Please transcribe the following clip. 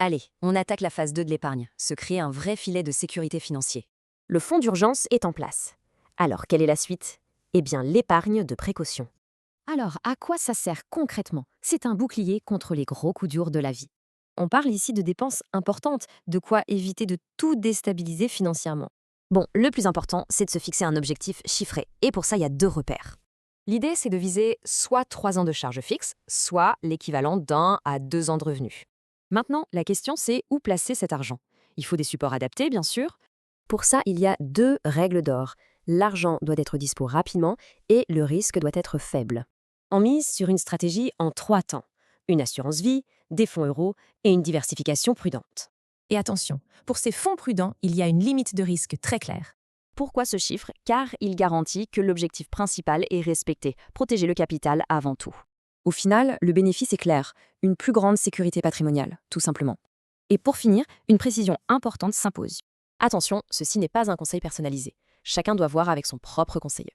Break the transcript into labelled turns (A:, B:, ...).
A: Allez, on attaque la phase 2 de l'épargne, se créer un vrai filet de sécurité financier.
B: Le fonds d'urgence est en place. Alors, quelle est la suite? Eh bien, l'épargne de précaution.
C: Alors, à quoi ça sert concrètement? C'est un bouclier contre les gros coups durs de la vie. On parle ici de dépenses importantes, de quoi éviter de tout déstabiliser financièrement.
A: Bon, le plus important, c'est de se fixer un objectif chiffré. Et pour ça, il y a 2 repères. L'idée, c'est de viser soit 3 ans de charge fixe, soit l'équivalent d'1 à 2 ans de revenus. Maintenant, la question, c'est où placer cet argent. Il faut des supports adaptés, bien sûr.
B: Pour ça, il y a deux règles d'or. L'argent doit être dispo rapidement et le risque doit être faible.
A: On mise sur une stratégie en 3 temps. Une assurance vie, des fonds euros et une diversification prudente.
D: Et attention, pour ces fonds prudents, il y a une limite de risque très claire.
A: Pourquoi ce chiffre? Car il garantit que l'objectif principal est respecté, protéger le capital avant tout. Au final, le bénéfice est clair, une plus grande sécurité patrimoniale, tout simplement. Et pour finir, une précision importante s'impose. Attention, ceci n'est pas un conseil personnalisé. Chacun doit voir avec son propre conseiller.